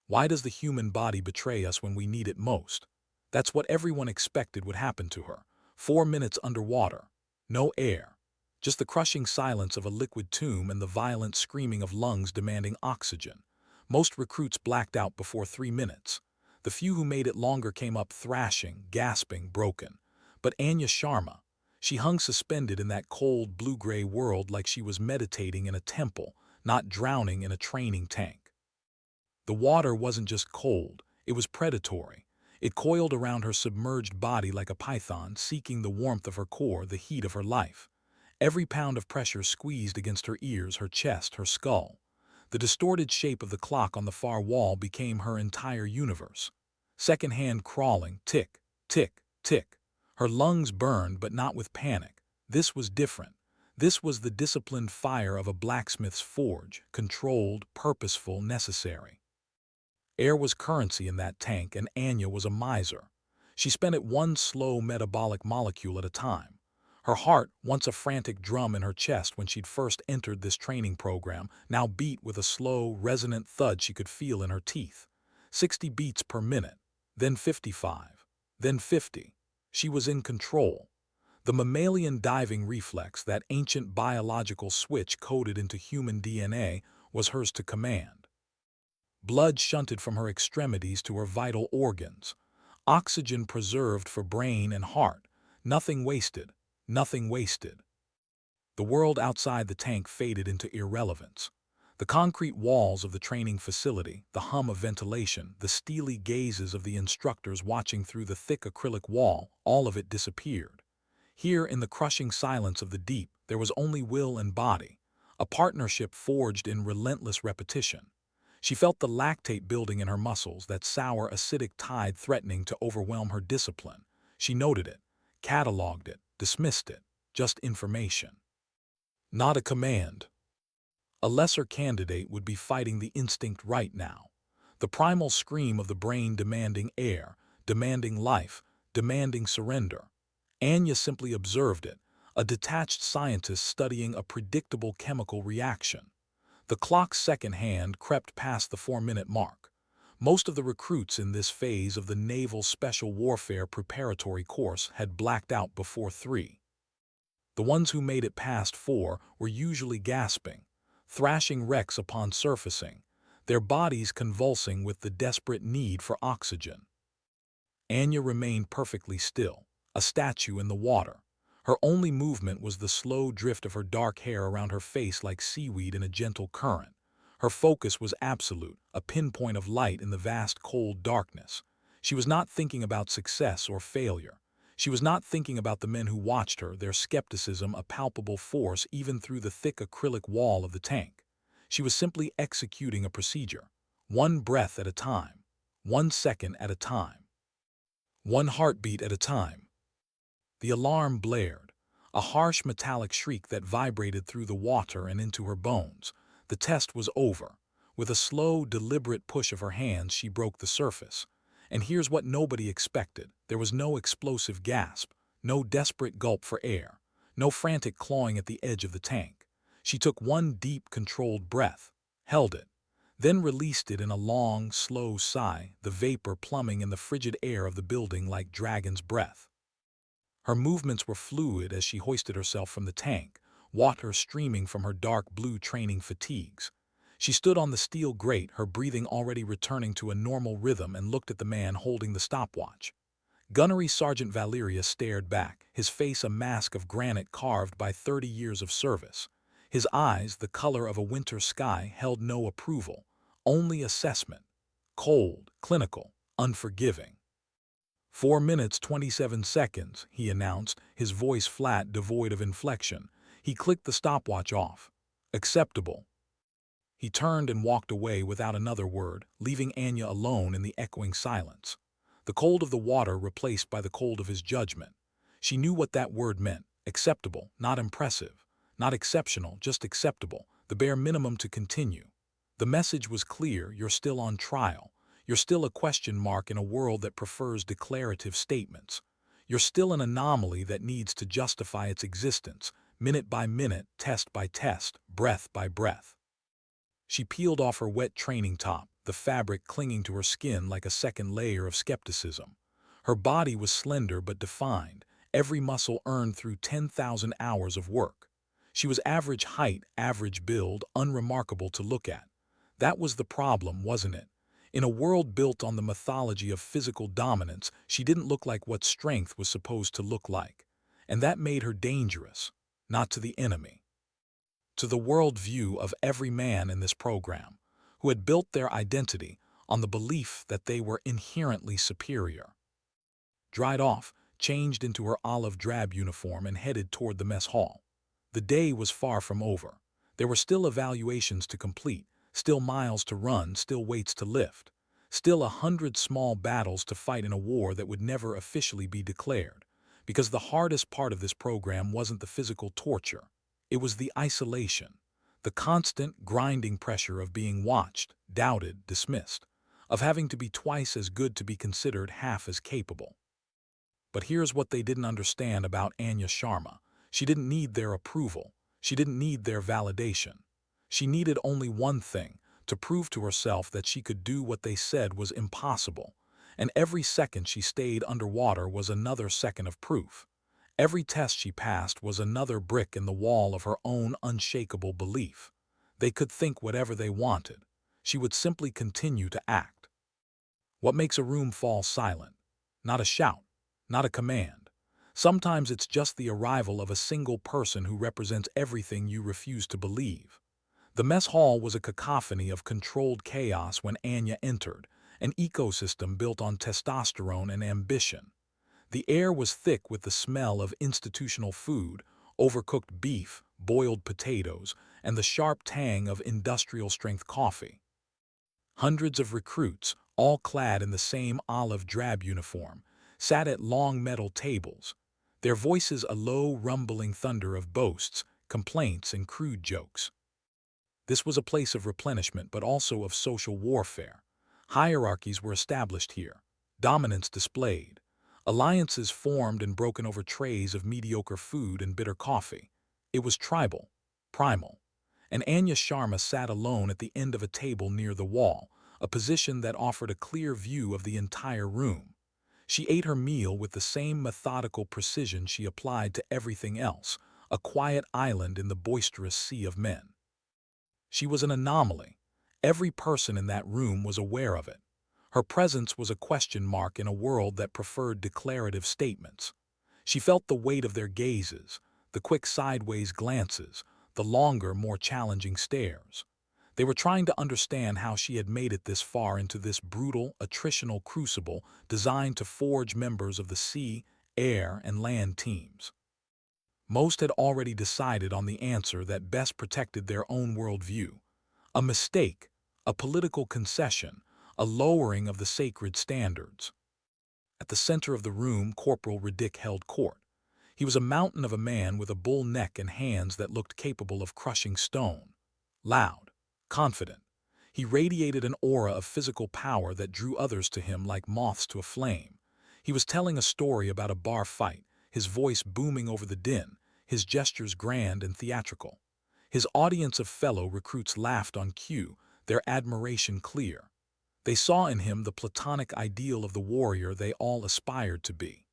Why does the human body betray us when we need it most? That's what everyone expected would happen to her. 4 minutes underwater. No air. Just the crushing silence of a liquid tomb and the violent screaming of lungs demanding oxygen. Most recruits blacked out before 3 minutes. The few who made it longer came up thrashing, gasping, broken. But Anya Sharma, she hung suspended in that cold blue-gray world like she was meditating in a temple, not drowning in a training tank. The water wasn't just cold, it was predatory. It coiled around her submerged body like a python, seeking the warmth of her core, the heat of her life. Every pound of pressure squeezed against her ears, her chest, her skull. The distorted shape of the clock on the far wall became her entire universe. Second hand crawling, tick, tick, tick. Her lungs burned, but not with panic. This was different. This was the disciplined fire of a blacksmith's forge, controlled, purposeful, necessary. Air was currency in that tank, and Anya was a miser. She spent it one slow metabolic molecule at a time. Her heart, once a frantic drum in her chest when she'd first entered this training program, now beat with a slow, resonant thud she could feel in her teeth. 60 beats per minute, then 55, then 50. She was in control. The mammalian diving reflex, that ancient biological switch coded into human DNA, was hers to command. Blood shunted from her extremities to her vital organs. Oxygen preserved for brain and heart. Nothing wasted. Nothing wasted. The world outside the tank faded into irrelevance. The concrete walls of the training facility, the hum of ventilation, the steely gazes of the instructors watching through the thick acrylic wall, all of it disappeared. Here, in the crushing silence of the deep, there was only will and body, a partnership forged in relentless repetition. She felt the lactate building in her muscles, that sour, acidic tide threatening to overwhelm her discipline. She noted it, cataloged it, dismissed it, just information. Not a command. A lesser candidate would be fighting the instinct right now. The primal scream of the brain demanding air, demanding life, demanding surrender. Anya simply observed it, a detached scientist studying a predictable chemical reaction. The clock's second hand crept past the 4-minute mark. Most of the recruits in this phase of the Naval Special Warfare Preparatory Course had blacked out before 3. The ones who made it past 4 were usually gasping, thrashing wrecks upon surfacing, their bodies convulsing with the desperate need for oxygen. Anya remained perfectly still, a statue in the water. Her only movement was the slow drift of her dark hair around her face like seaweed in a gentle current. Her focus was absolute, a pinpoint of light in the vast cold darkness. She was not thinking about success or failure. She was not thinking about the men who watched her, their skepticism a palpable force even through the thick acrylic wall of the tank. She was simply executing a procedure, one breath at a time, 1 second at a time, one heartbeat at a time. The alarm blared, a harsh metallic shriek that vibrated through the water and into her bones. The test was over. With a slow, deliberate push of her hands, she broke the surface. And here's what nobody expected. There was no explosive gasp, no desperate gulp for air, no frantic clawing at the edge of the tank. She took one deep, controlled breath, held it, then released it in a long, slow sigh, the vapor plumbing in the frigid air of the building like dragon's breath. Her movements were fluid as she hoisted herself from the tank, water streaming from her dark blue training fatigues. She stood on the steel grate, her breathing already returning to a normal rhythm, and looked at the man holding the stopwatch. Gunnery Sergeant Valerius stared back, his face a mask of granite carved by 30 years of service. His eyes, the color of a winter sky, held no approval, only assessment. Cold, clinical, unforgiving. 4 minutes 27 seconds, he announced, his voice flat, devoid of inflection. He clicked the stopwatch off. Acceptable. He turned and walked away without another word, leaving Anya alone in the echoing silence. The cold of the water replaced by the cold of his judgment. She knew what that word meant. Acceptable, not impressive. Not exceptional, just acceptable. The bare minimum to continue. The message was clear: you're still on trial. You're still a question mark in a world that prefers declarative statements. You're still an anomaly that needs to justify its existence, minute by minute, test by test, breath by breath. She peeled off her wet training top, the fabric clinging to her skin like a second layer of skepticism. Her body was slender but defined, every muscle earned through 10,000 hours of work. She was average height, average build, unremarkable to look at. That was the problem, wasn't it? In a world built on the mythology of physical dominance, she didn't look like what strength was supposed to look like. And that made her dangerous, not to the enemy, to the worldview of every man in this program, who had built their identity on the belief that they were inherently superior. Dried off, changed into her olive drab uniform and headed toward the mess hall. The day was far from over. There were still evaluations to complete, still miles to run, still weights to lift, still 100 small battles to fight in a war that would never officially be declared. Because the hardest part of this program wasn't the physical torture. It was the isolation, the constant grinding pressure of being watched, doubted, dismissed, of having to be twice as good to be considered half as capable. But here's what they didn't understand about Anya Sharma. She didn't need their approval. She didn't need their validation. She needed only one thing, to prove to herself that she could do what they said was impossible. And every second she stayed underwater was another second of proof. Every test she passed was another brick in the wall of her own unshakable belief. They could think whatever they wanted. She would simply continue to act. What makes a room fall silent? Not a shout, not a command. Sometimes it's just the arrival of a single person who represents everything you refuse to believe. The mess hall was a cacophony of controlled chaos when Anya entered, an ecosystem built on testosterone and ambition. The air was thick with the smell of institutional food, overcooked beef, boiled potatoes, and the sharp tang of industrial-strength coffee. Hundreds of recruits, all clad in the same olive drab uniform, sat at long metal tables, their voices a low, rumbling thunder of boasts, complaints, and crude jokes. This was a place of replenishment but also of social warfare. Hierarchies were established here, dominance displayed, alliances formed and broken over trays of mediocre food and bitter coffee. It was tribal, primal. And Anya Sharma sat alone at the end of a table near the wall, a position that offered a clear view of the entire room. She ate her meal with the same methodical precision she applied to everything else, a quiet island in the boisterous sea of men. She was an anomaly. Every person in that room was aware of it. Her presence was a question mark in a world that preferred declarative statements. She felt the weight of their gazes, the quick sideways glances, the longer, more challenging stares. They were trying to understand how she had made it this far into this brutal, attritional crucible designed to forge members of the sea, air, and land teams. Most had already decided on the answer that best protected their own worldview. A mistake, a political concession, a lowering of the sacred standards. At the center of the room, Corporal Riddick held court. He was a mountain of a man with a bull neck and hands that looked capable of crushing stone. Loud, confident, he radiated an aura of physical power that drew others to him like moths to a flame. He was telling a story about a bar fight, his voice booming over the din, his gestures grand and theatrical. His audience of fellow recruits laughed on cue, their admiration clear. They saw in him the platonic ideal of the warrior they all aspired to be.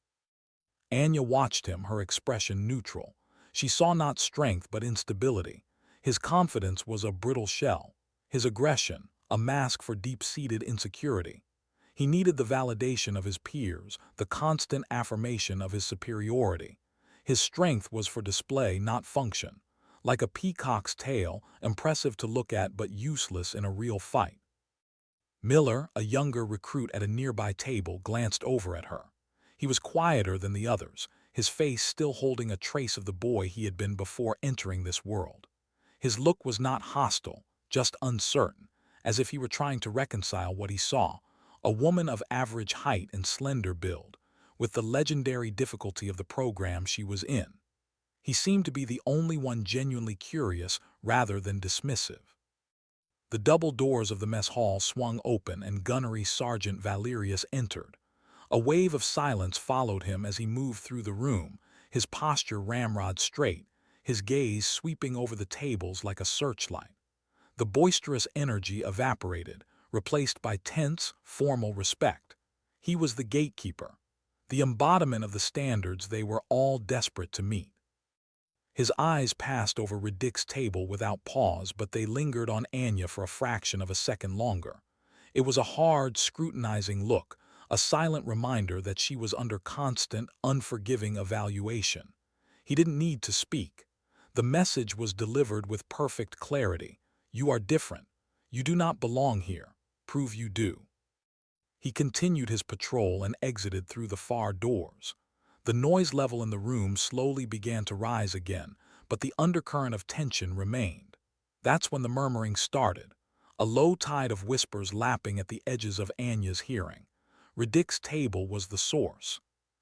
Anya watched him, her expression neutral. She saw not strength but instability. His confidence was a brittle shell, his aggression a mask for deep-seated insecurity. He needed the validation of his peers, the constant affirmation of his superiority. His strength was for display, not function. Like a peacock's tail, impressive to look at but useless in a real fight. Miller, a younger recruit at a nearby table, glanced over at her. He was quieter than the others, his face still holding a trace of the boy he had been before entering this world. His look was not hostile, just uncertain, as if he were trying to reconcile what he saw, a woman of average height and slender build, with the legendary difficulty of the program she was in. He seemed to be the only one genuinely curious rather than dismissive. The double doors of the mess hall swung open and Gunnery Sergeant Valerius entered. A wave of silence followed him as he moved through the room, his posture ramrod straight, his gaze sweeping over the tables like a searchlight. The boisterous energy evaporated, replaced by tense, formal respect. He was the gatekeeper, the embodiment of the standards they were all desperate to meet. His eyes passed over Riddick's table without pause, but they lingered on Anya for a fraction of a second longer. It was a hard, scrutinizing look, a silent reminder that she was under constant, unforgiving evaluation. He didn't need to speak. The message was delivered with perfect clarity. You are different. You do not belong here. Prove you do. He continued his patrol and exited through the far doors. The noise level in the room slowly began to rise again, but the undercurrent of tension remained. That's when the murmuring started, a low tide of whispers lapping at the edges of Anya's hearing. Riddick's table was the source.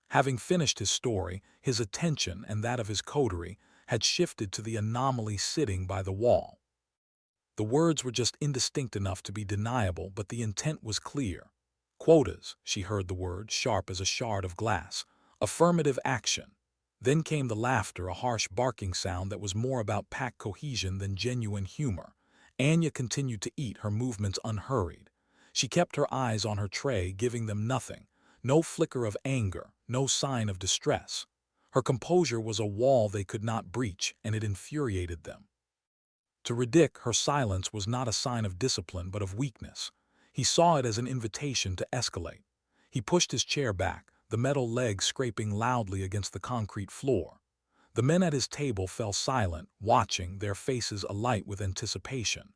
Having finished his story, his attention and that of his coterie had shifted to the anomaly sitting by the wall. The words were just indistinct enough to be deniable, but the intent was clear. Quotas, she heard the word, sharp as a shard of glass. Affirmative action. Then came the laughter, a harsh barking sound that was more about pack cohesion than genuine humor. Anya continued to eat, her movements unhurried. She kept her eyes on her tray, giving them nothing. No flicker of anger, no sign of distress. Her composure was a wall they could not breach, and it infuriated them. To Riddick, her silence was not a sign of discipline but of weakness. He saw it as an invitation to escalate. He pushed his chair back, the metal legs scraping loudly against the concrete floor. The men at his table fell silent, watching, their faces alight with anticipation.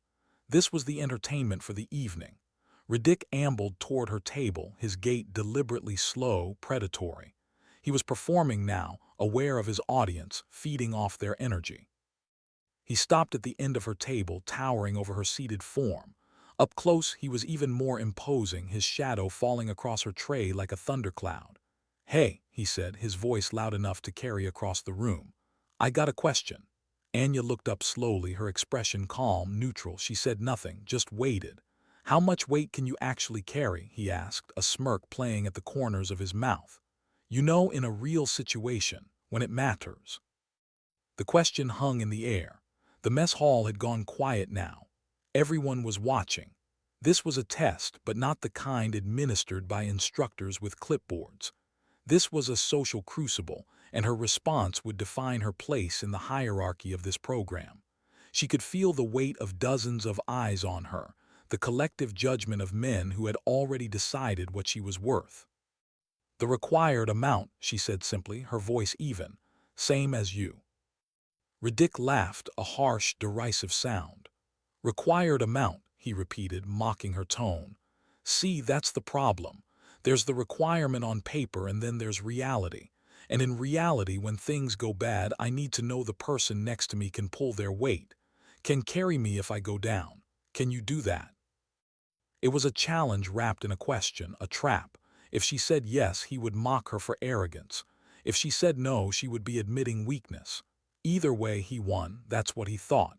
This was the entertainment for the evening. Riddick ambled toward her table, his gait deliberately slow, predatory. He was performing now, aware of his audience, feeding off their energy. He stopped at the end of her table, towering over her seated form. Up close, he was even more imposing, his shadow falling across her tray like a thundercloud. "Hey," he said, his voice loud enough to carry across the room. "I got a question." Anya looked up slowly, her expression calm, neutral. She said nothing, just waited. "How much weight can you actually carry?" he asked, a smirk playing at the corners of his mouth. "You know, in a real situation, when it matters." The question hung in the air. The mess hall had gone quiet now. Everyone was watching. This was a test, but not the kind administered by instructors with clipboards. This was a social crucible, and her response would define her place in the hierarchy of this program. She could feel the weight of dozens of eyes on her, the collective judgment of men who had already decided what she was worth. "The required amount," she said simply, her voice even. "Same as you." Riddick laughed, a harsh, derisive sound. "Required amount," he repeated, mocking her tone. "See, that's the problem. There's the requirement on paper and then there's reality. And in reality, when things go bad, I need to know the person next to me can pull their weight, can carry me if I go down. Can you do that?" It was a challenge wrapped in a question, a trap. If she said yes, he would mock her for arrogance. If she said no, she would be admitting weakness. Either way, he won, that's what he thought.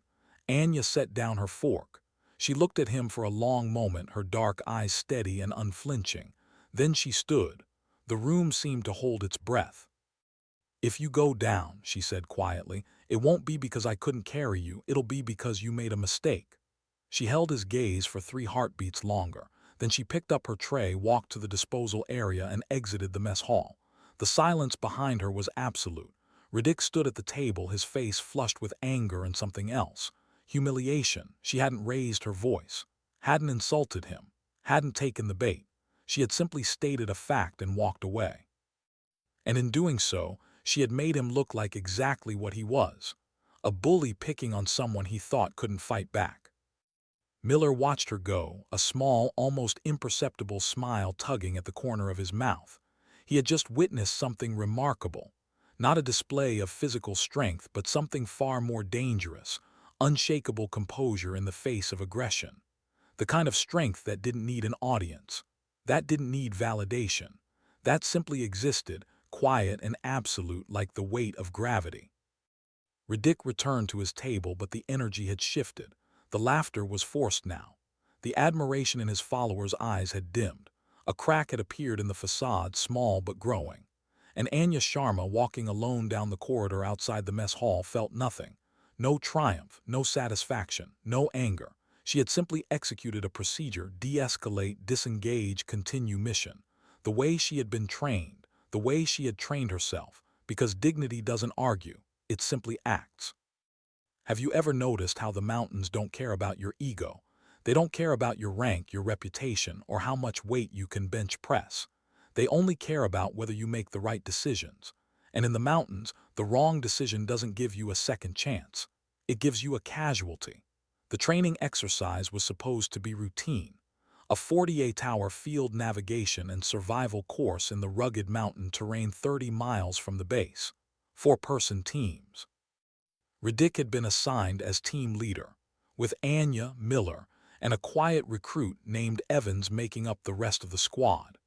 Anya set down her fork. She looked at him for a long moment, her dark eyes steady and unflinching. Then she stood. The room seemed to hold its breath. "If you go down," she said quietly, "it won't be because I couldn't carry you, it'll be because you made a mistake." She held his gaze for 3 heartbeats longer. Then she picked up her tray, walked to the disposal area, and exited the mess hall. The silence behind her was absolute. Riddick stood at the table, his face flushed with anger and something else. Humiliation. She hadn't raised her voice, hadn't insulted him, hadn't taken the bait. She had simply stated a fact and walked away. And in doing so, she had made him look like exactly what he was, a bully picking on someone he thought couldn't fight back. Miller watched her go, a small, almost imperceptible smile tugging at the corner of his mouth. He had just witnessed something remarkable. Not a display of physical strength, but something far more dangerous, unshakable composure in the face of aggression. The kind of strength that didn't need an audience, that didn't need validation, that simply existed, quiet and absolute like the weight of gravity. Riddick returned to his table, but the energy had shifted. The laughter was forced now. The admiration in his followers' eyes had dimmed. A crack had appeared in the facade, small but growing. And Anya Sharma, walking alone down the corridor outside the mess hall, felt nothing. No triumph, no satisfaction, no anger. She had simply executed a procedure: de-escalate, disengage, continue mission. The way she had been trained, the way she had trained herself, because dignity doesn't argue, it simply acts. Have you ever noticed how the mountains don't care about your ego? They don't care about your rank, your reputation, or how much weight you can bench press. They only care about whether you make the right decisions. And in the mountains, the wrong decision doesn't give you a second chance. It gives you a casualty. The training exercise was supposed to be routine. A 48-hour field navigation and survival course in the rugged mountain terrain 30 miles from the base. 4-person teams. Riddick had been assigned as team leader, with Anya, Miller, and a quiet recruit named Evans making up the rest of the squad.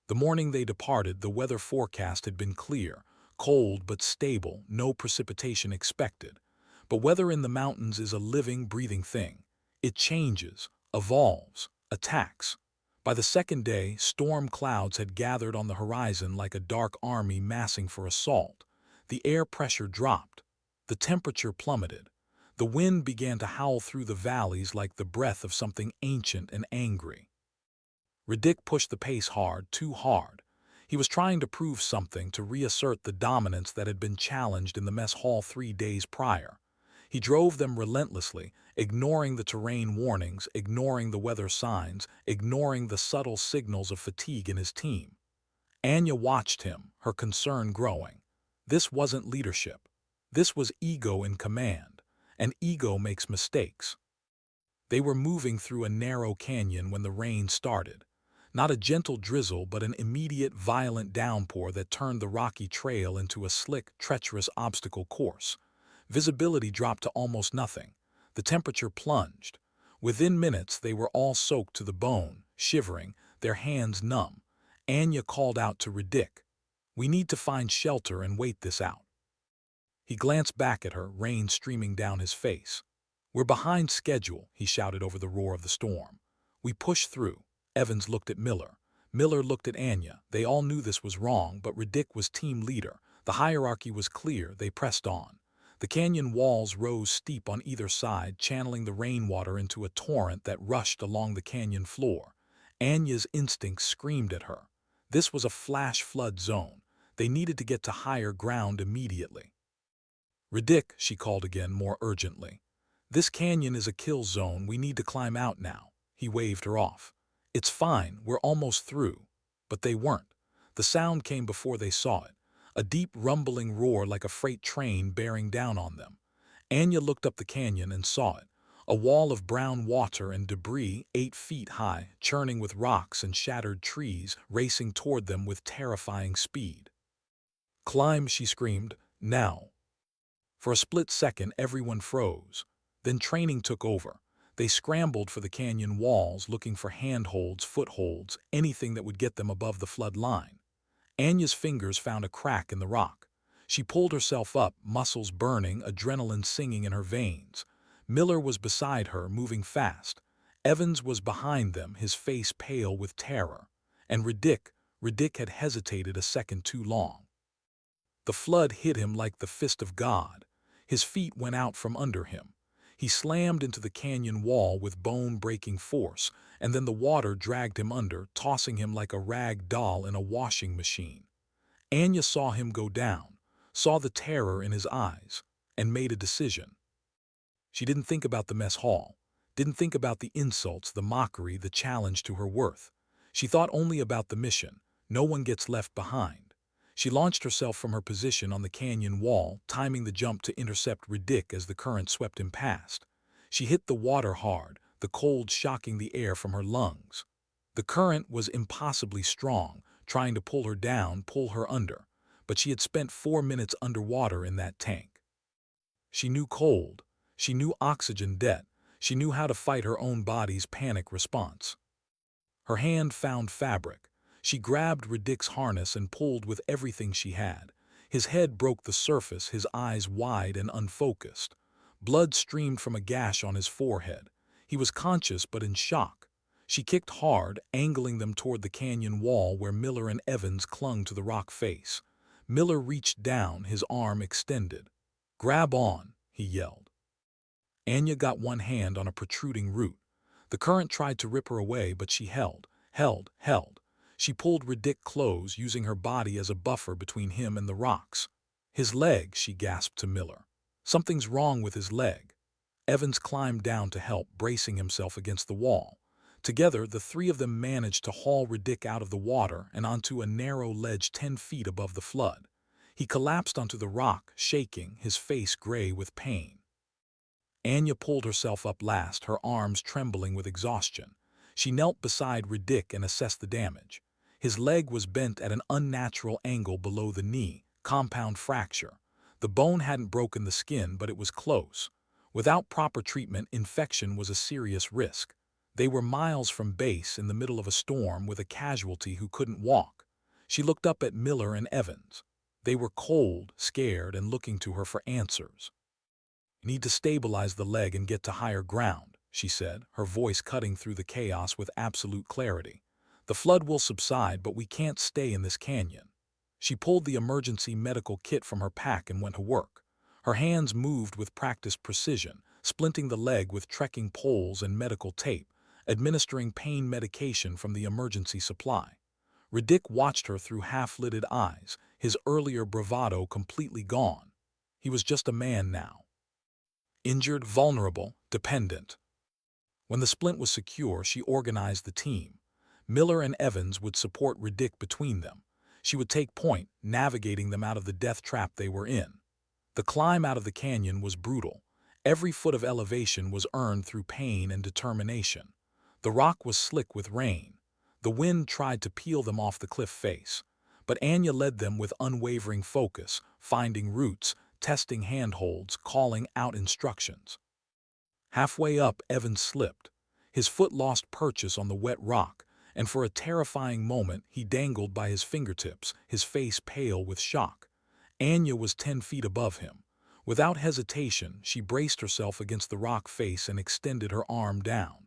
The morning they departed, the weather forecast had been clear, cold but stable, no precipitation expected. But weather in the mountains is a living, breathing thing. It changes, evolves, attacks. By the second day, storm clouds had gathered on the horizon like a dark army massing for assault. The air pressure dropped. The temperature plummeted. The wind began to howl through the valleys like the breath of something ancient and angry. Riddick pushed the pace hard, too hard. He was trying to prove something, to reassert the dominance that had been challenged in the mess hall 3 days prior. He drove them relentlessly, ignoring the terrain warnings, ignoring the weather signs, ignoring the subtle signals of fatigue in his team. Anya watched him, her concern growing. This wasn't leadership. This was ego in command, and ego makes mistakes. They were moving through a narrow canyon when the rain started. Not a gentle drizzle, but an immediate, violent downpour that turned the rocky trail into a slick, treacherous obstacle course. Visibility dropped to almost nothing. The temperature plunged. Within minutes, they were all soaked to the bone, shivering, their hands numb. Anya called out to Riddick, "We need to find shelter and wait this out." He glanced back at her, rain streaming down his face. "We're behind schedule," he shouted over the roar of the storm. "We push through." Evans looked at Miller. Miller looked at Anya. They all knew this was wrong, but Riddick was team leader. The hierarchy was clear. They pressed on. The canyon walls rose steep on either side, channeling the rainwater into a torrent that rushed along the canyon floor. Anya's instincts screamed at her. This was a flash flood zone. They needed to get to higher ground immediately. "Riddick," she called again, more urgently. "This canyon is a kill zone. We need to climb out now." He waved her off. "It's fine. We're almost through." But they weren't. The sound came before they saw it. A deep rumbling roar like a freight train bearing down on them. Anya looked up the canyon and saw it. A wall of brown water and debris 8 feet high, churning with rocks and shattered trees, racing toward them with terrifying speed. "Climb," she screamed. "Now." For a split second, everyone froze. Then training took over. They scrambled for the canyon walls, looking for handholds, footholds, anything that would get them above the flood line. Anya's fingers found a crack in the rock. She pulled herself up, muscles burning, adrenaline singing in her veins. Miller was beside her, moving fast. Evans was behind them, his face pale with terror. And Riddick had hesitated a second too long. The flood hit him like the fist of God. His feet went out from under him. He slammed into the canyon wall with bone-breaking force, and then the water dragged him under, tossing him like a rag doll in a washing machine. Anya saw him go down, saw the terror in his eyes, and made a decision. She didn't think about the mess hall, didn't think about the insults, the mockery, the challenge to her worth. She thought only about the mission. No one gets left behind. She launched herself from her position on the canyon wall, timing the jump to intercept Riddick as the current swept him past. She hit the water hard, the cold shocking the air from her lungs. The current was impossibly strong, trying to pull her down, pull her under, but she had spent 4 minutes underwater in that tank. She knew cold, she knew oxygen debt, she knew how to fight her own body's panic response. Her hand found fabric. She grabbed Riddick's harness and pulled with everything she had. His head broke the surface, his eyes wide and unfocused. Blood streamed from a gash on his forehead. He was conscious but in shock. She kicked hard, angling them toward the canyon wall where Miller and Evans clung to the rock face. Miller reached down, his arm extended. "Grab on," he yelled. Anya got one hand on a protruding root. The current tried to rip her away, but she held. She pulled Riddick close, using her body as a buffer between him and the rocks. "His leg," she gasped to Miller. "Something's wrong with his leg." Evans climbed down to help, bracing himself against the wall. Together, the three of them managed to haul Riddick out of the water and onto a narrow ledge 10 feet above the flood. He collapsed onto the rock, shaking, his face gray with pain. Anya pulled herself up last, her arms trembling with exhaustion. She knelt beside Riddick and assessed the damage. His leg was bent at an unnatural angle below the knee, compound fracture. The bone hadn't broken the skin, but it was close. Without proper treatment, infection was a serious risk. They were miles from base in the middle of a storm with a casualty who couldn't walk. She looked up at Miller and Evans. They were cold, scared, and looking to her for answers. "Need to stabilize the leg and get to higher ground," she said, her voice cutting through the chaos with absolute clarity. "The flood will subside, but we can't stay in this canyon." She pulled the emergency medical kit from her pack and went to work. Her hands moved with practiced precision, splinting the leg with trekking poles and medical tape, administering pain medication from the emergency supply. Riddick watched her through half-lidded eyes, his earlier bravado completely gone. He was just a man now. Injured, vulnerable, dependent. When the splint was secure, she organized the team. Miller and Evans would support Riddick between them. She would take point, navigating them out of the death trap they were in. The climb out of the canyon was brutal. Every foot of elevation was earned through pain and determination. The rock was slick with rain. The wind tried to peel them off the cliff face. But Anya led them with unwavering focus, finding roots, testing handholds, calling out instructions. Halfway up, Evans slipped. His foot lost purchase on the wet rock, and for a terrifying moment he dangled by his fingertips, his face pale with shock. Anya was 10 feet above him. Without hesitation, she braced herself against the rock face and extended her arm down.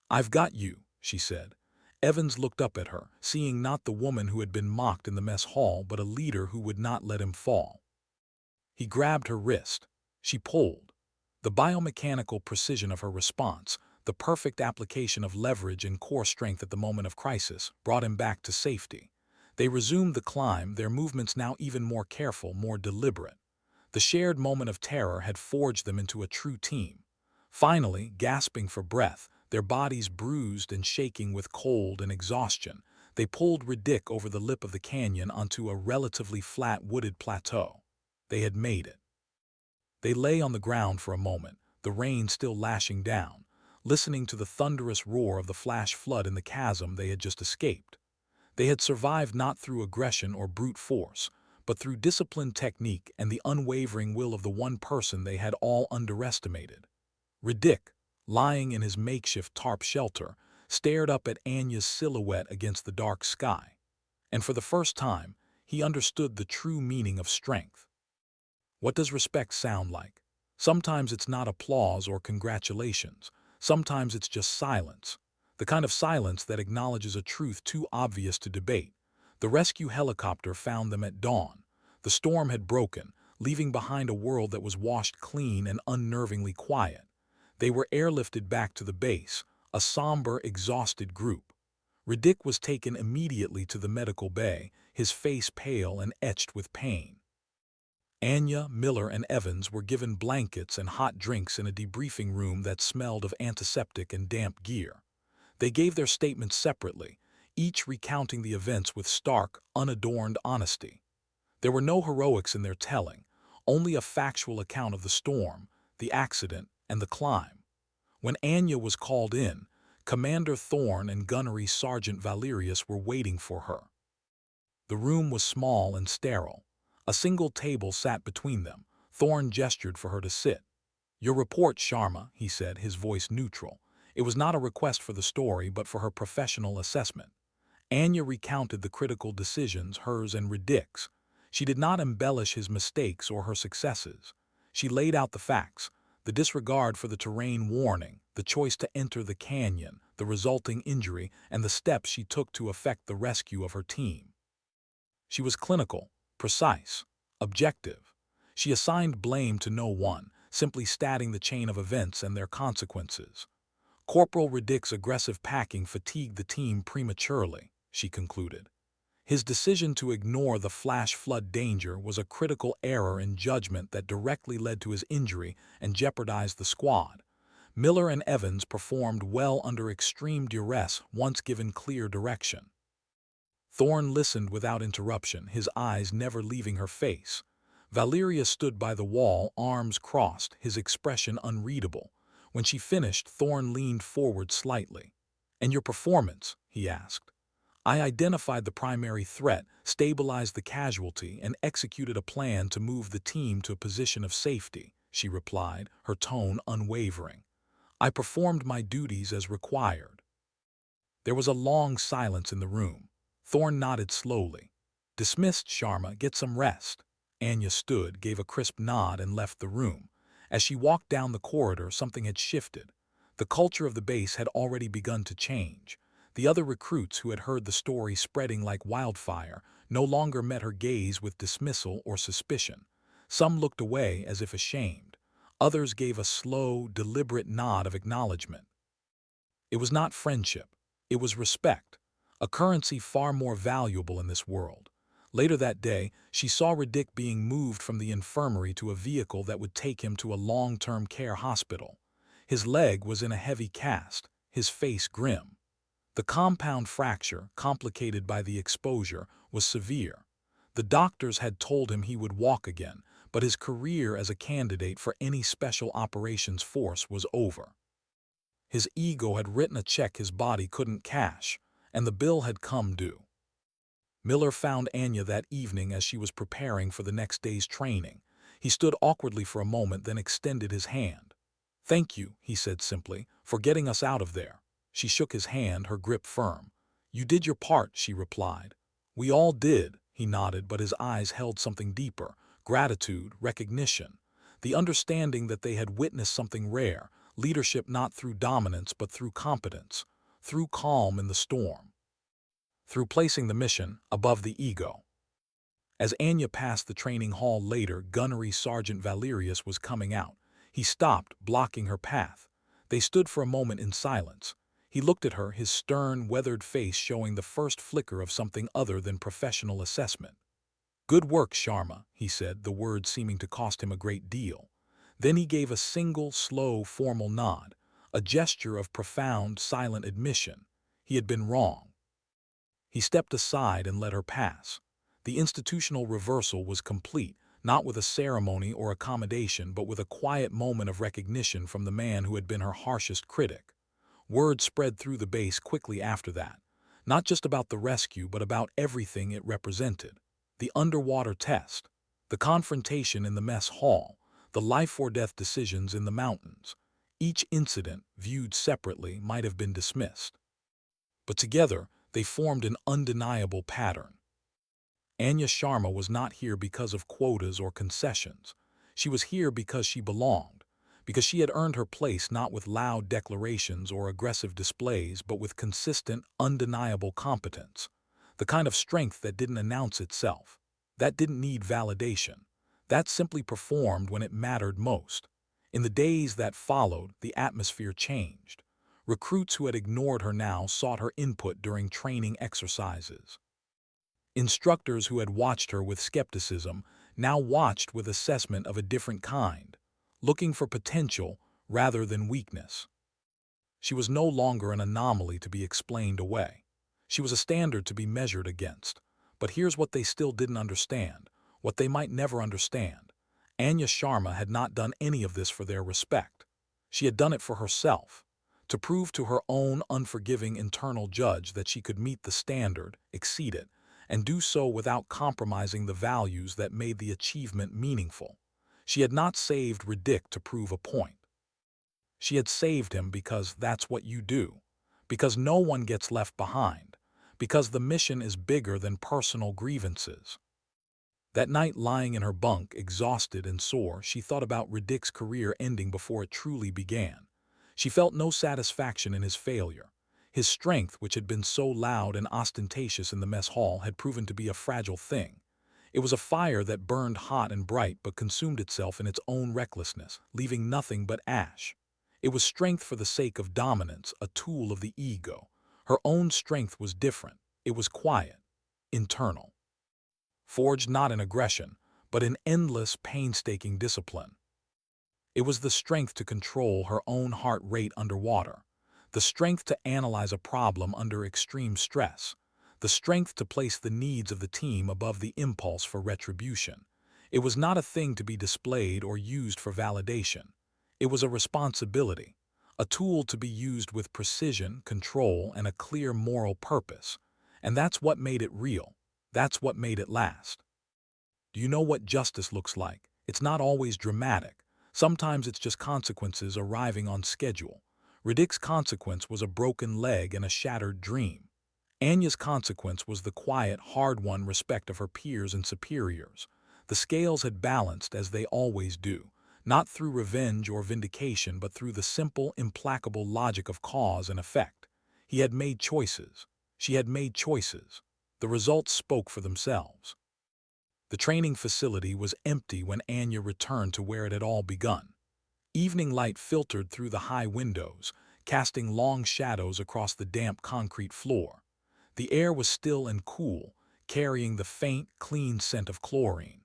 "I've got you," she said. Evans looked up at her, seeing not the woman who had been mocked in the mess hall, but a leader who would not let him fall. He grabbed her wrist. She pulled. The biomechanical precision of her response, the perfect application of leverage and core strength at the moment of crisis, brought him back to safety. They resumed the climb, their movements now even more careful, more deliberate. The shared moment of terror had forged them into a true team. Finally, gasping for breath, their bodies bruised and shaking with cold and exhaustion, they pulled Riddick over the lip of the canyon onto a relatively flat wooded plateau. They had made it. They lay on the ground for a moment, the rain still lashing down, listening to the thunderous roar of the flash flood in the chasm they had just escaped. They had survived not through aggression or brute force, but through disciplined technique and the unwavering will of the one person they had all underestimated. Riddick, lying in his makeshift tarp shelter, stared up at Anya's silhouette against the dark sky. And for the first time, he understood the true meaning of strength. What does respect sound like? Sometimes it's not applause or congratulations. Sometimes it's just silence. The kind of silence that acknowledges a truth too obvious to debate. The rescue helicopter found them at dawn. The storm had broken, leaving behind a world that was washed clean and unnervingly quiet. They were airlifted back to the base, a somber, exhausted group. Riddick was taken immediately to the medical bay, his face pale and etched with pain. Anya, Miller, and Evans were given blankets and hot drinks in a debriefing room that smelled of antiseptic and damp gear. They gave their statements separately, each recounting the events with stark, unadorned honesty. There were no heroics in their telling, only a factual account of the storm, the accident, and the climb. When Anya was called in, Commander Thorne and Gunnery Sergeant Valerius were waiting for her. The room was small and sterile. A single table sat between them. Thorne gestured for her to sit. "Your report, Sharma," he said, his voice neutral. It was not a request for the story, but for her professional assessment. Anya recounted the critical decisions, hers and Riddick's. She did not embellish his mistakes or her successes. She laid out the facts, the disregard for the terrain warning, the choice to enter the canyon, the resulting injury, and the steps she took to effect the rescue of her team. She was clinical, precise, objective. She assigned blame to no one, simply stating the chain of events and their consequences. Corporal Riddick's aggressive packing fatigued the team prematurely, she concluded. His decision to ignore the flash flood danger was a critical error in judgment that directly led to his injury and jeopardized the squad. Miller and Evans performed well under extreme duress once given clear direction. Thorne listened without interruption, his eyes never leaving her face. Valeria stood by the wall, arms crossed, his expression unreadable. When she finished, Thorne leaned forward slightly. "And your performance?" he asked. "I identified the primary threat, stabilized the casualty, and executed a plan to move the team to a position of safety," she replied, her tone unwavering. "I performed my duties as required." There was a long silence in the room. Thorne nodded slowly. "Dismissed, Sharma. Get some rest." Anya stood, gave a crisp nod, and left the room. As she walked down the corridor, something had shifted. The culture of the base had already begun to change. The other recruits who had heard the story spreading like wildfire no longer met her gaze with dismissal or suspicion. Some looked away as if ashamed. Others gave a slow, deliberate nod of acknowledgement. It was not friendship. It was respect, a currency far more valuable in this world. Later that day, she saw Riddick being moved from the infirmary to a vehicle that would take him to a long-term care hospital. His leg was in a heavy cast, his face grim. The compound fracture, complicated by the exposure, was severe. The doctors had told him he would walk again, but his career as a candidate for any special operations force was over. His ego had written a check his body couldn't cash, and the bill had come due. Miller found Anya that evening as she was preparing for the next day's training. He stood awkwardly for a moment, then extended his hand. "Thank you," he said simply, "for getting us out of there." She shook his hand, her grip firm. "You did your part," she replied. "We all did," he nodded, but his eyes held something deeper: gratitude, recognition, the understanding that they had witnessed something rare, leadership not through dominance but through competence, through calm in the storm, through placing the mission above the ego. As Anya passed the training hall later, Gunnery Sergeant Valerius was coming out. He stopped, blocking her path. They stood for a moment in silence. He looked at her, his stern, weathered face showing the first flicker of something other than professional assessment. "Good work, Sharma," he said, the words seeming to cost him a great deal. Then he gave a single, slow, formal nod, a gesture of profound, silent admission. He had been wrong. He stepped aside and let her pass. The institutional reversal was complete, not with a ceremony or accommodation, but with a quiet moment of recognition from the man who had been her harshest critic. Word spread through the base quickly after that, not just about the rescue, but about everything it represented. The underwater test, the confrontation in the mess hall, the life-or-death decisions in the mountains. Each incident, viewed separately, might have been dismissed. But together, they formed an undeniable pattern. Anya Sharma was not here because of quotas or concessions. She was here because she belonged, because she had earned her place not with loud declarations or aggressive displays, but with consistent, undeniable competence. The kind of strength that didn't announce itself, that didn't need validation, that simply performed when it mattered most. In the days that followed, the atmosphere changed. Recruits who had ignored her now sought her input during training exercises. Instructors who had watched her with skepticism now watched with assessment of a different kind, looking for potential rather than weakness. She was no longer an anomaly to be explained away. She was a standard to be measured against. But here's what they still didn't understand, what they might never understand. Anya Sharma had not done any of this for their respect. She had done it for herself, to prove to her own unforgiving internal judge that she could meet the standard, exceed it, and do so without compromising the values that made the achievement meaningful. She had not saved Riddick to prove a point. She had saved him because that's what you do, because no one gets left behind, because the mission is bigger than personal grievances. That night, lying in her bunk, exhausted and sore, she thought about Riddick's career ending before it truly began. She felt no satisfaction in his failure. His strength, which had been so loud and ostentatious in the mess hall, had proven to be a fragile thing. It was a fire that burned hot and bright but consumed itself in its own recklessness, leaving nothing but ash. It was strength for the sake of dominance, a tool of the ego. Her own strength was different. It was quiet, internal, forged not in aggression, but in endless, painstaking discipline. It was the strength to control her own heart rate underwater, the strength to analyze a problem under extreme stress, the strength to place the needs of the team above the impulse for retribution. It was not a thing to be displayed or used for validation. It was a responsibility, a tool to be used with precision, control, and a clear moral purpose. And that's what made it real. That's what made it last. Do you know what justice looks like? It's not always dramatic. Sometimes it's just consequences arriving on schedule. Riddick's consequence was a broken leg and a shattered dream. Anya's consequence was the quiet, hard-won respect of her peers and superiors. The scales had balanced as they always do, not through revenge or vindication, but through the simple, implacable logic of cause and effect. He had made choices. She had made choices. The results spoke for themselves. The training facility was empty when Anya returned to where it had all begun. Evening light filtered through the high windows, casting long shadows across the damp concrete floor. The air was still and cool, carrying the faint, clean scent of chlorine.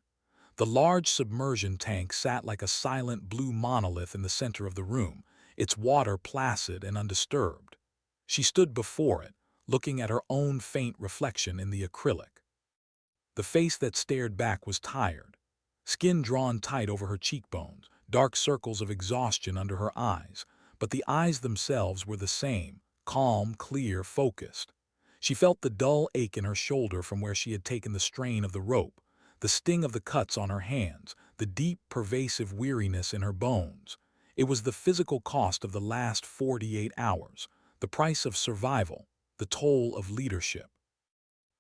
The large submersion tank sat like a silent blue monolith in the center of the room, its water placid and undisturbed. She stood before it, looking at her own faint reflection in the acrylic. The face that stared back was tired, skin drawn tight over her cheekbones, dark circles of exhaustion under her eyes, but the eyes themselves were the same, calm, clear, focused. She felt the dull ache in her shoulder from where she had taken the strain of the rope, the sting of the cuts on her hands, the deep, pervasive weariness in her bones. It was the physical cost of the last 48 hours, the price of survival, the toll of leadership.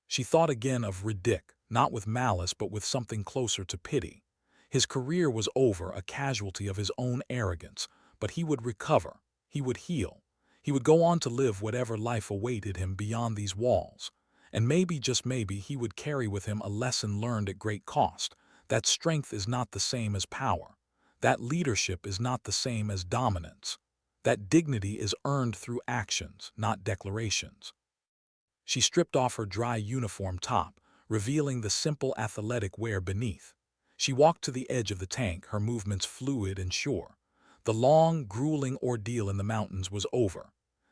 She thought again of Riddick, not with malice but with something closer to pity. His career was over, a casualty of his own arrogance, but he would recover, he would heal. He would go on to live whatever life awaited him beyond these walls. And maybe, just maybe, he would carry with him a lesson learned at great cost, that strength is not the same as power, that leadership is not the same as dominance, that dignity is earned through actions, not declarations. She stripped off her dry uniform top, revealing the simple athletic wear beneath. She walked to the edge of the tank, her movements fluid and sure. The long, grueling ordeal in the mountains was over.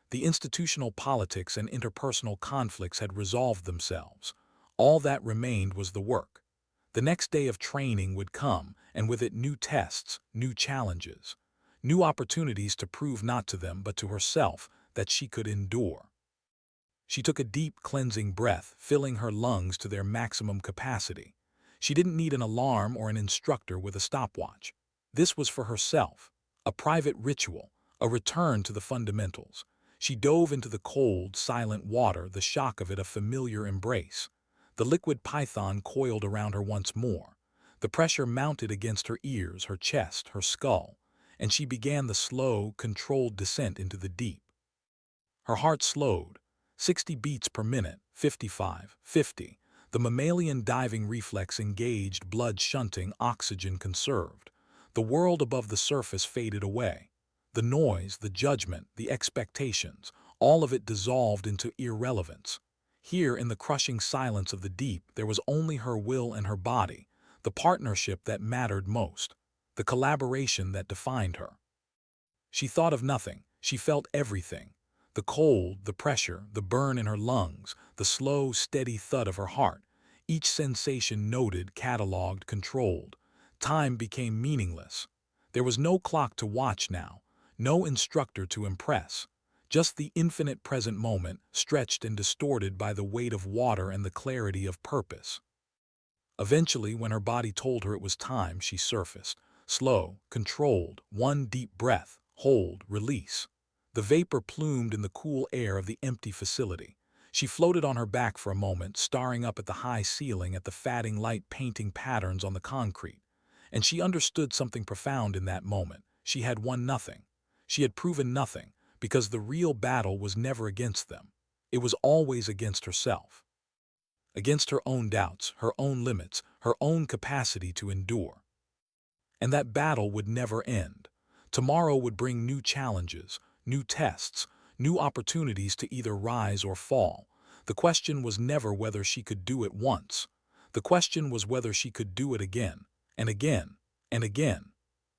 The institutional politics and interpersonal conflicts had resolved themselves. All that remained was the work. The next day of training would come, and with it new tests, new challenges, new opportunities to prove not to them but to herself that she could endure. She took a deep, cleansing breath, filling her lungs to their maximum capacity. She didn't need an alarm or an instructor with a stopwatch. This was for herself, a private ritual, a return to the fundamentals. She dove into the cold, silent water, the shock of it a familiar embrace. The liquid python coiled around her once more. The pressure mounted against her ears, her chest, her skull, and she began the slow, controlled descent into the deep. Her heart slowed, 60 beats per minute, 55, 50. The mammalian diving reflex engaged, blood shunting, oxygen conserved. The world above the surface faded away. The noise, the judgment, the expectations, all of it dissolved into irrelevance. Here, in the crushing silence of the deep, there was only her will and her body, the partnership that mattered most, the collaboration that defined her. She thought of nothing, she felt everything. The cold, the pressure, the burn in her lungs, the slow, steady thud of her heart. Each sensation noted, catalogued, controlled. Time became meaningless. There was no clock to watch now, no instructor to impress. Just the infinite present moment, stretched and distorted by the weight of water and the clarity of purpose. Eventually, when her body told her it was time, she surfaced. Slow, controlled, one deep breath, hold, release. The vapor plumed in the cool air of the empty facility. She floated on her back for a moment, staring up at the high ceiling, at the fading light painting patterns on the concrete. And she understood something profound in that moment. She had won nothing. She had proven nothing, because the real battle was never against them. It was always against herself. Against her own doubts, her own limits, her own capacity to endure. And that battle would never end. Tomorrow would bring new challenges, new tests, new opportunities to either rise or fall. The question was never whether she could do it once. The question was whether she could do it again, and again, and again.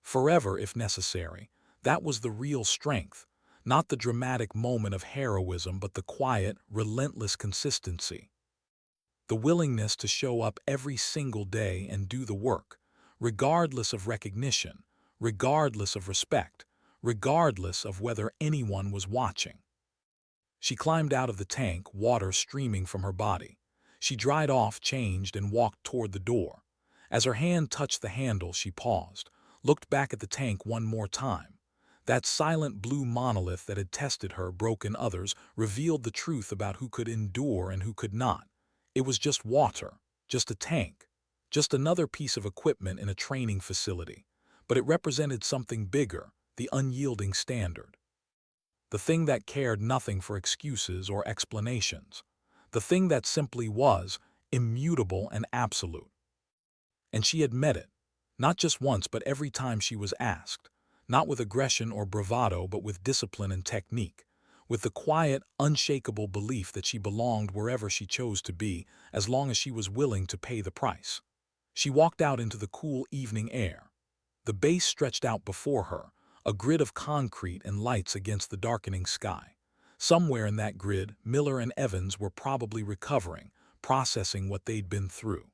Forever if necessary. That was the real strength. Not the dramatic moment of heroism, but the quiet, relentless consistency. The willingness to show up every single day and do the work, regardless of recognition, regardless of respect, regardless of whether anyone was watching. She climbed out of the tank, water streaming from her body. She dried off, changed, and walked toward the door. As her hand touched the handle, she paused, looked back at the tank one more time. That silent blue monolith that had tested her, broken others, revealed the truth about who could endure and who could not. It was just water, just a tank, just another piece of equipment in a training facility. But it represented something bigger, the unyielding standard. The thing that cared nothing for excuses or explanations. The thing that simply was, immutable and absolute. And she had met it, not just once but every time she was asked, not with aggression or bravado but with discipline and technique, with the quiet, unshakable belief that she belonged wherever she chose to be, as long as she was willing to pay the price. She walked out into the cool evening air. The base stretched out before her, a grid of concrete and lights against the darkening sky. Somewhere in that grid, Miller and Evans were probably recovering, processing what they'd been through.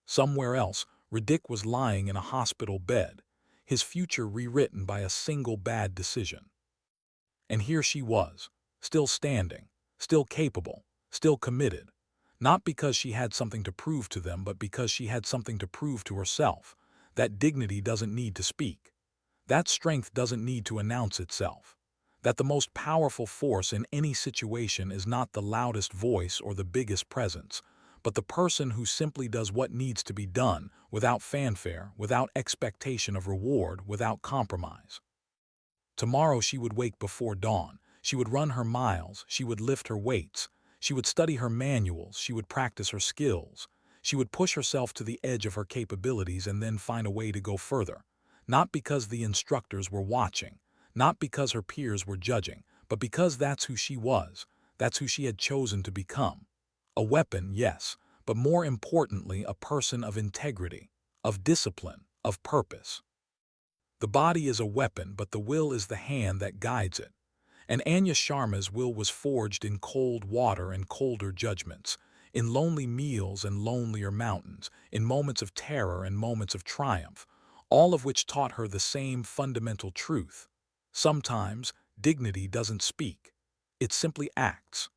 Somewhere else, Riddick was lying in a hospital bed, his future rewritten by a single bad decision. And here she was, still standing, still capable, still committed, not because she had something to prove to them, but because she had something to prove to herself. That dignity doesn't need to speak. That strength doesn't need to announce itself. That the most powerful force in any situation is not the loudest voice or the biggest presence, but the person who simply does what needs to be done, without fanfare, without expectation of reward, without compromise. Tomorrow she would wake before dawn. She would run her miles. She would lift her weights. She would study her manuals. She would practice her skills. She would push herself to the edge of her capabilities and then find a way to go further. Not because the instructors were watching, not because her peers were judging, but because that's who she was. That's who she had chosen to become. A weapon, yes, but more importantly, a person of integrity, of discipline, of purpose. The body is a weapon, but the will is the hand that guides it. And Anya Sharma's will was forged in cold water and colder judgments, in lonely meals and lonelier mountains, in moments of terror and moments of triumph, all of which taught her the same fundamental truth. Sometimes dignity doesn't speak. It simply acts.